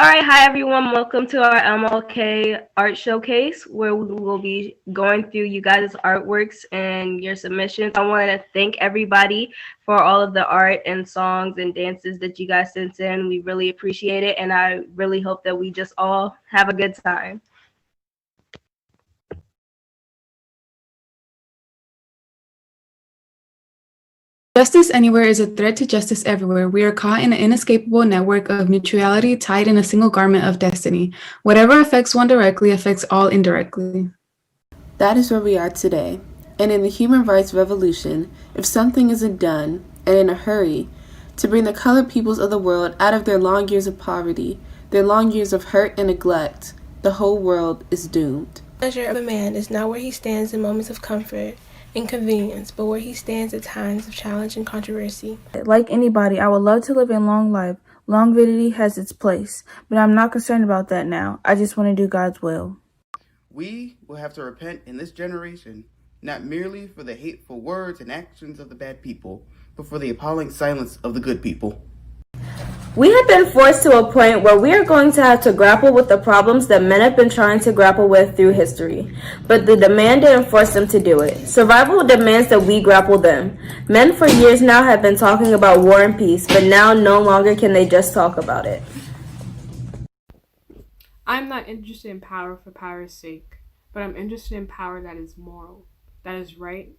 All right, hi everyone. Welcome to our MLK art showcase where we will be going through you guys' artworks and your submissions. I want to thank everybody for all of the art and songs and dances that you guys sent in. We really appreciate it, and I really hope that we just all have a good time. Justice anywhere is a threat to justice everywhere. We are caught in an inescapable network of mutuality tied in a single garment of destiny. Whatever affects one directly affects all indirectly. That is where we are today. And in the human rights revolution, if something isn't done, and in a hurry, to bring the colored peoples of the world out of their long years of poverty, their long years of hurt and neglect, the whole world is doomed. The measure of a man is not where he stands in moments of comfort and convenience, but where he stands at times of challenge and controversy. Like anybody, I would love to live a long life. Longevity has its place, but I'm not concerned about that now. I just want to do God's will. We will have to repent in this generation, not merely for the hateful words and actions of the bad people, but for the appalling silence of the good people. We have been forced to a point where we are going to have to grapple with the problems that men have been trying to grapple with through history. But the demand didn't force them to do it. Survival demands that we grapple them. Men for years now have been talking about war and peace, but now no longer can they just talk about it. I'm not interested in power for power's sake, but I'm interested in power that is moral, that is right,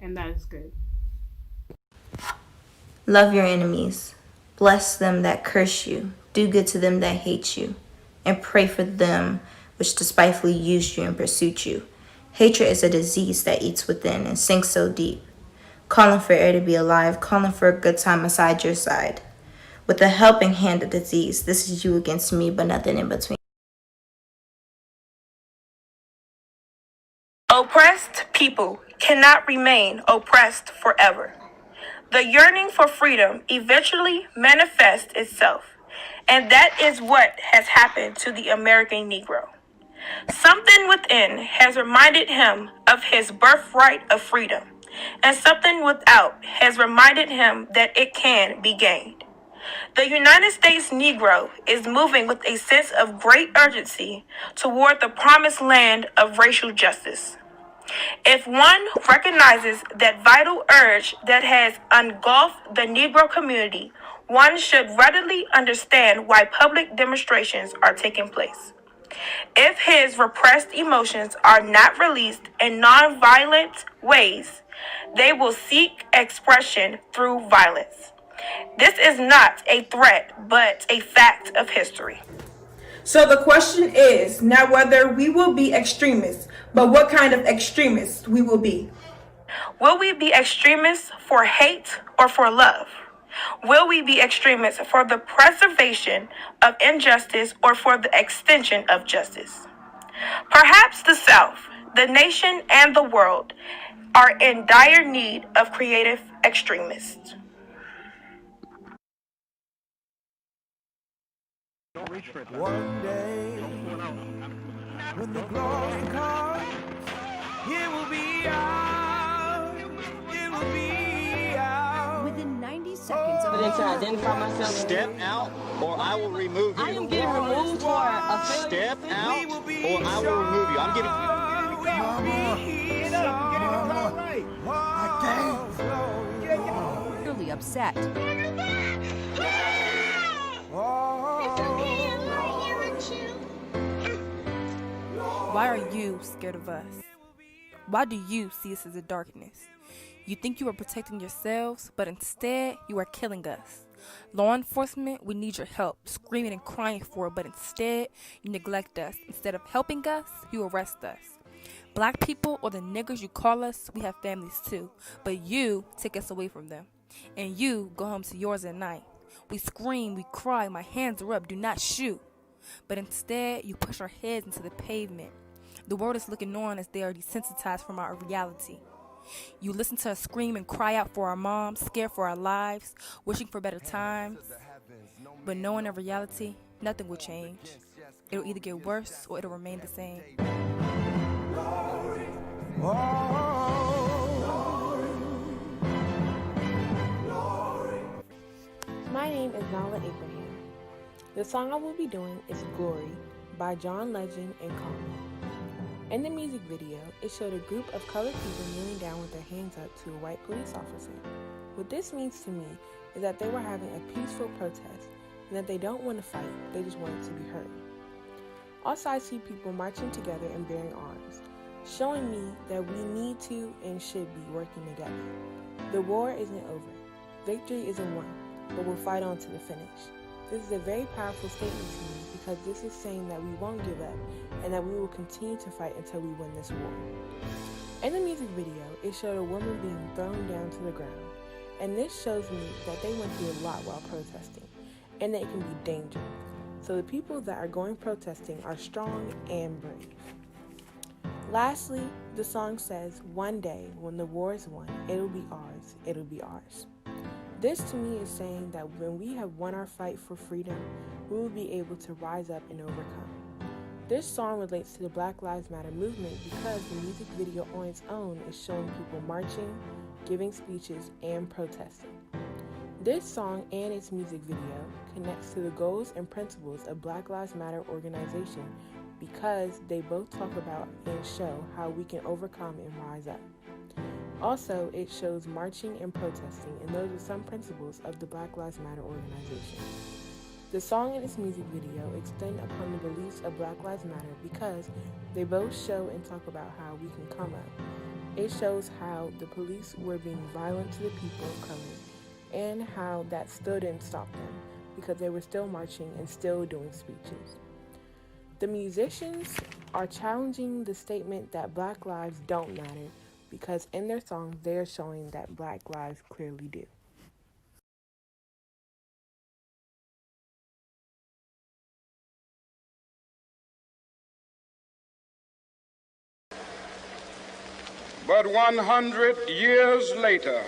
and that is good. Love your enemies. Bless them that curse you. Do good to them that hate you. And pray for them which despitefully use you and pursue you. Hatred is a disease that eats within and sinks so deep. Calling for air to be alive, calling for a good time aside your side. With the helping hand of disease, this is you against me, but nothing in between. Oppressed people cannot remain oppressed forever. The yearning for freedom eventually manifests itself, and that is what has happened to the American Negro. Something within has reminded him of his birthright of freedom, and something without has reminded him that it can be gained. The United States Negro is moving with a sense of great urgency toward the promised land of racial justice. If one recognizes that vital urge that has engulfed the Negro community, one should readily understand why public demonstrations are taking place. If his repressed emotions are not released in nonviolent ways, they will seek expression through violence. This is not a threat, but a fact of history. So the question is not whether we will be extremists, but what kind of extremists we will be. Will we be extremists for hate or for love? Will we be extremists for the preservation of injustice or for the extension of justice? Perhaps the South, the nation, and the world are in dire need of creative extremists. One day, when the glory comes, it will be out. It will be out. Within 90 seconds of to identify myself. Step out, or I will remove you. I am getting removed for a failure. Step out, or I will remove you. I'm giving. Mama, I can't. Really upset. Why are you scared of us? Why do you see us as a darkness? You think you are protecting yourselves, but instead you are killing us. Law enforcement, we need your help, screaming and crying for it, but instead you neglect us. Instead of helping us, you arrest us. Black people, or the niggers you call us, we have families too, but you take us away from them. And you go home to yours at night. We scream, we cry, my hands are up, do not shoot. But instead, you push our heads into the pavement. The world is looking on as they are desensitized from our reality. You listen to us scream and cry out for our moms, scared for our lives, wishing for better times. But knowing in reality, nothing will change. It'll either get worse or it'll remain the same. My name is Nala Abraham. The song I will be doing is Glory by John Legend and Common. In the music video, it showed a group of colored people kneeling down with their hands up to a white police officer. What this means to me is that they were having a peaceful protest and that they don't want to fight, they just want it to be heard. Also, I see people marching together and bearing arms, showing me that we need to and should be working together. The war isn't over. Victory isn't won, but we'll fight on to the finish. This is a very powerful statement to me because this is saying that we won't give up and that we will continue to fight until we win this war. In the music video, it showed a woman being thrown down to the ground, and this shows me that they went through a lot while protesting, and that it can be dangerous. So the people that are going protesting are strong and brave. Lastly, the song says, one day when the war is won, it'll be ours, it'll be ours. This to me is saying that when we have won our fight for freedom, we will be able to rise up and overcome. This song relates to the Black Lives Matter movement because the music video on its own is showing people marching, giving speeches, and protesting. This song and its music video connects to the goals and principles of Black Lives Matter organization because they both talk about and show how we can overcome and rise up. Also, it shows marching and protesting, and those are some principles of the Black Lives Matter organization. The song and its music video extend upon the beliefs of Black Lives Matter because they both show and talk about how we can come up. It shows how the police were being violent to the people of color and how that still didn't stop them because they were still marching and still doing speeches. The musicians are challenging the statement that Black lives don't matter because in their songs they are showing that Black lives clearly do. But 100 years later,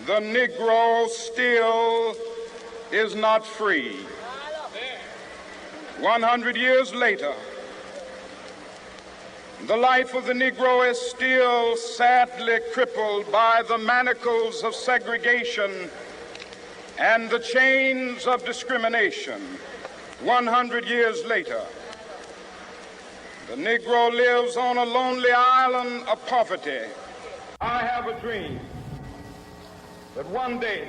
the Negro still is not free. 100 years later, the life of the Negro is still sadly crippled by the manacles of segregation and the chains of discrimination. 100 years later, the Negro lives on a lonely island of poverty. I have a dream that one day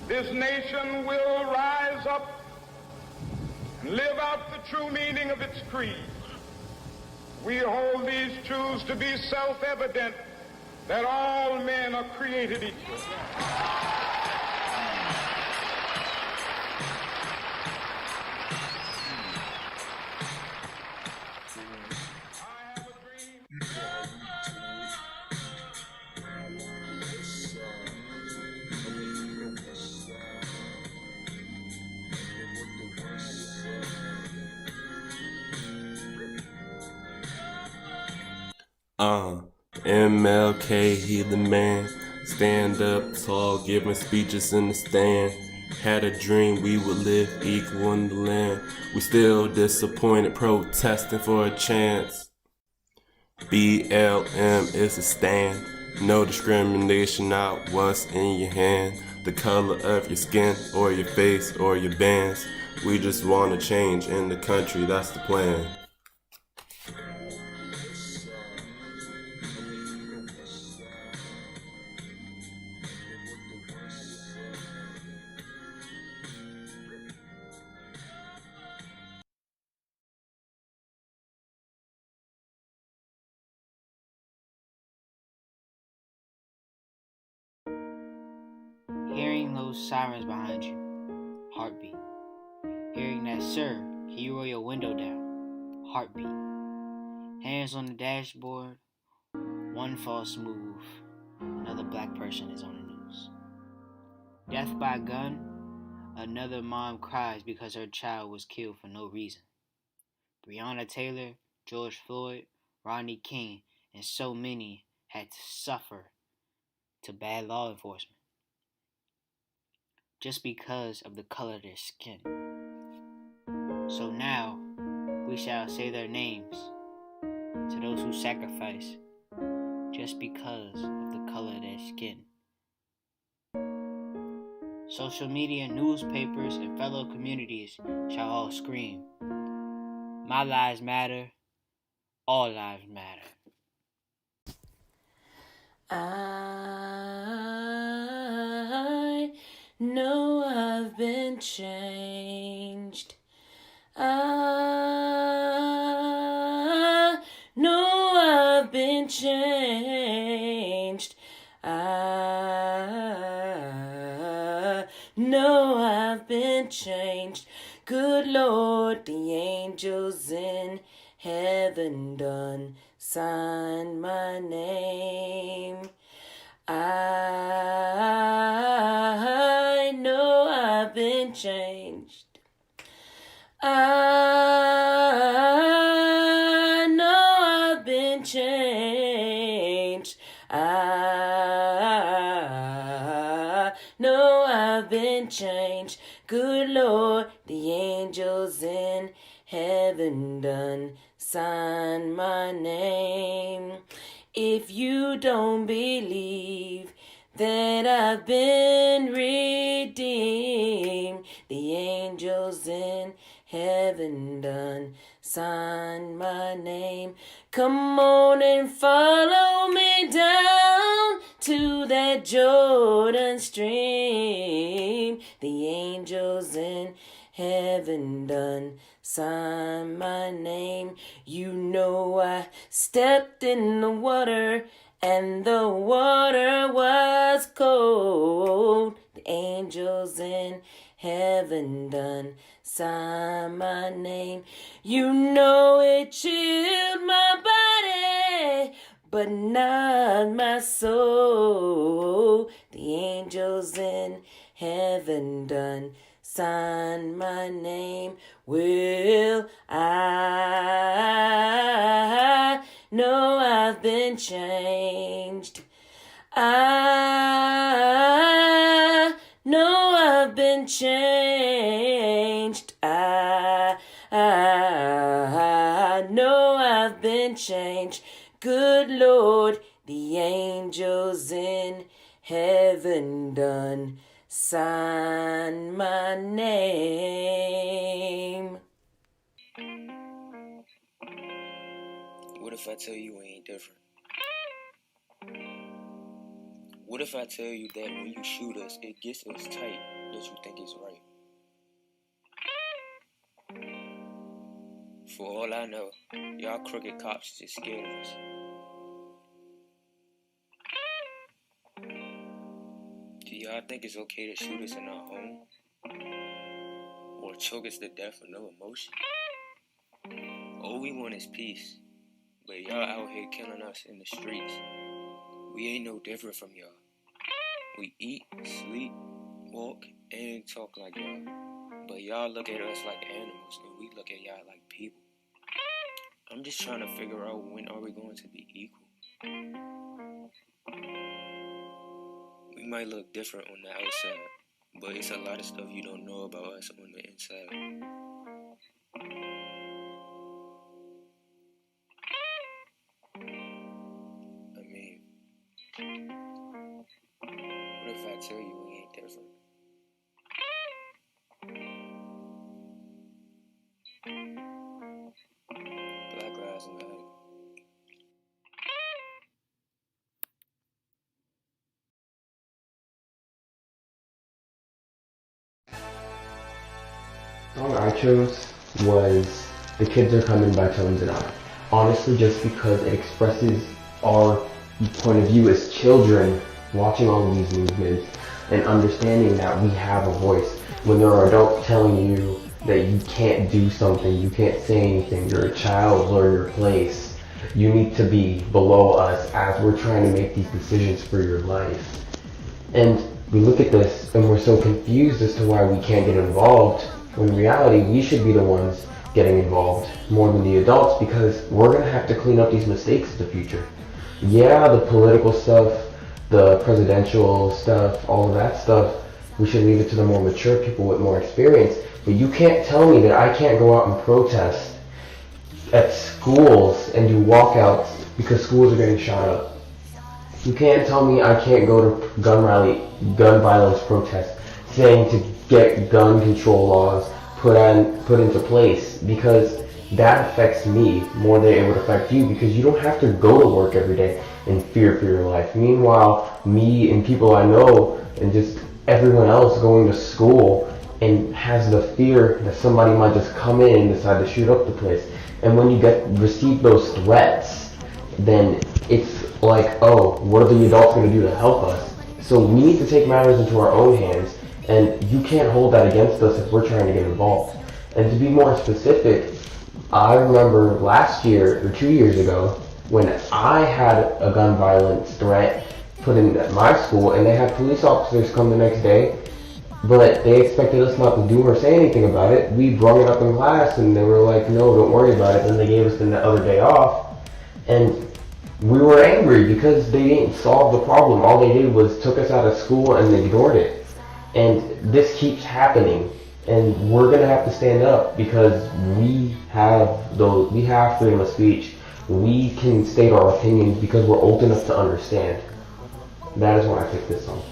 this nation will rise up and live out the true meaning of its creed. We hold these truths to be self-evident, that all men are created equal. MLK, he the man. Stand up tall, giving speeches in the stand. Had a dream we would live equal in the land. We still disappointed, protesting for a chance. BLM is a stand. No discrimination, not what's in your hand. The color of your skin, or your face, or your bands. We just want to change in the country, that's the plan. Hearing those sirens behind you, heartbeat. Hearing that, sir, can you roll your window down, heartbeat. Hands on the dashboard, one false move, another black person is on the news. Death by gun, another mom cries because her child was killed for no reason. Breonna Taylor, George Floyd, Rodney King, and so many had to suffer to bad law enforcement just because of the color of their skin. So now we shall say their names to those who sacrifice just because of the color of their skin. Social media, newspapers, and fellow communities shall all scream, my lives matter, all lives matter. I know I've been changed. I know I've been changed. I know I've been changed. Good Lord, the angels in heaven done sign my name. I know I've been changed. I know I've been changed. I know I've been changed. Good Lord, the angels in heaven done sign my name. If you don't believe that I've been redeemed, the angels in heaven done sign my name. Come on and follow me down to that Jordan stream. The angels in heaven done sign my name. You know I stepped in the water and the water was cold. The angels in heaven done sign my name. You know it chilled my body, but not my soul. The angels in heaven done sign my name. Well, I know I've been changed. I know I've been changed. I know I've been changed. Good Lord, the angels in heaven done sign my name. What if I tell you we ain't different? What if I tell you that when you shoot us, it gets us tight that you think is right? For all I know, y'all crooked cops just scared of us. Do y'all think it's okay to shoot us in our home? Or choke us to death with no emotion? All we want is peace, but y'all out here killing us in the streets. We ain't no different from y'all. We eat, sleep, walk, and talk like y'all. But y'all look at us like animals, and we look at y'all like people. I'm just trying to figure out, when are we going to be equal? We might look different on the outside, but it's a lot of stuff you don't know about us on the inside. I mean, what if I tell you we ain't different? Black Lives Matter. The song I chose was The Kids Are Coming by Tones and I. Honestly, just because it expresses our point of view as children watching all of these movements and understanding that we have a voice. When there are adults telling you that you can't do something, you can't say anything, you're a child, learn your place. You need to be below us as we're trying to make these decisions for your life. And we look at this and we're so confused as to why we can't get involved, when in reality we should be the ones getting involved more than the adults, because we're going to have to clean up these mistakes in the future. Yeah, the political stuff, the presidential stuff, all of that stuff, we should leave it to the more mature people with more experience. But you can't tell me that I can't go out and protest at schools and do walkouts because schools are getting shot up. You can't tell me I can't go to gun violence protests. saying to get gun control laws put into place, because that affects me more than it would affect you, because you don't have to go to work every day in fear for your life. Meanwhile, me and people I know and just everyone else going to school and has the fear that somebody might just come in and decide to shoot up the place. And when you receive those threats, then it's like, oh, what are the adults going to do to help us? So we need to take matters into our own hands, and you can't hold that against us if we're trying to get involved. And to be more specific, I remember last year or 2 years ago when I had a gun violence threat put in at my school, and they had police officers come the next day, but they expected us not to do or say anything about it. We brought it up in class, and they were like, no, don't worry about it. Then they gave us the other day off, and we were angry because they didn't solve the problem. All they did was took us out of school and ignored it. And this keeps happening, and we're gonna have to stand up because we have freedom of speech. We can state our opinions because we're old enough to understand. That is why I picked this song.